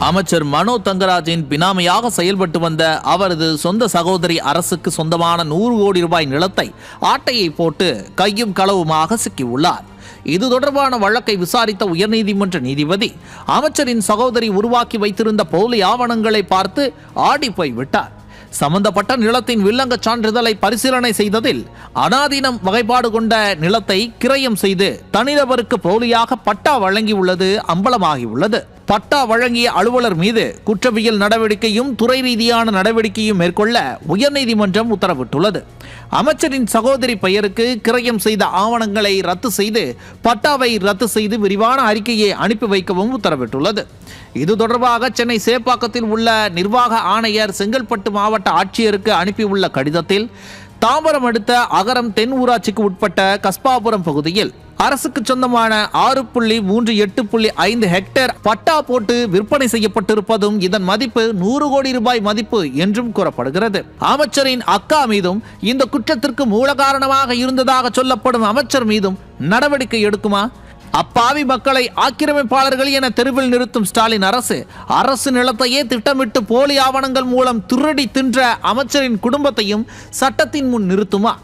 அமைச்சர் மனோ தங்கராஜின் பினாமியாக செயல்பட்டு வந்த அவரது சொந்த சகோதரி அரசுக்கு சொந்தமான 100 கோடி ரூபாய் நிலத்தை ஆட்டையை போட்டு கையும் களவுமாக சிக்கியுள்ளார். இது தொடர்பான வழக்கை விசாரித்த உயர்நீதிமன்ற நீதிபதி அமைச்சரின் சகோதரி உருவாக்கி வைத்திருந்த போலி ஆவணங்களை பார்த்து ஆடி போய்விட்டார். சம்பந்தப்பட்ட நிலத்தின் வில்லங்க சான்றிதழை பரிசீலனை செய்ததில் அனாதீனம் வகைப்பாடு கொண்ட நிலத்தை கிரயம் செய்து தனிநபருக்கு போலியாக பட்டா வழங்கியுள்ளது அம்பலமாகியுள்ளது. பட்டா வழங்கிய அலுவலர் மீது குற்றவியல் நடவடிக்கையும் துறை ரீதியான நடவடிக்கையும் மேற்கொள்ள உயர்நீதிமன்றம் உத்தரவிட்டுள்ளது. அமைச்சரின் சகோதரி பெயருக்கு கிரயம் செய்த ஆவணங்களை ரத்து செய்து பட்டாவை ரத்து செய்து விரிவான அறிக்கையை அனுப்பி வைக்கவும் உத்தரவிட்டுள்ளது. இது தொடர்பாக சென்னை சேப்பாக்கத்தில் உள்ள நிர்வாக ஆணையர் செங்கல்பட்டு மாவட்ட ஆட்சியருக்கு அனுப்பியுள்ள கடிதத்தில் தாம்பரம் அடுத்த அகரம் தென் ஊராட்சிக்கு உட்பட்ட கஸ்பாபுரம் பகுதியில் அரசுக்கு சொந்தமான 6.38.5 ஹெக்டேர் பட்டா போட்டு விற்பனை செய்யப்பட்டிருப்பதும் இதன் மதிப்பு 100 கோடி ரூபாய் மதிப்பு என்றும் கூறப்படுகிறது. அமைச்சரின் அக்கா மீதும் இந்த குற்றத்திற்கு மூல காரணமாக இருந்ததாக சொல்லப்படும் அமைச்சர் மீதும் நடவடிக்கை எடுக்குமா? அப்பாவி மக்களை ஆக்கிரமிப்பாளர்கள் என தெருவில் நிறுத்தும் ஸ்டாலின் அரசு நிலத்தையே திட்டமிட்டு போலி ஆவணங்கள் மூலம் திருடி தின்ற அமைச்சரின் குடும்பத்தையும் சட்டத்தின் முன் நிறுத்துமா?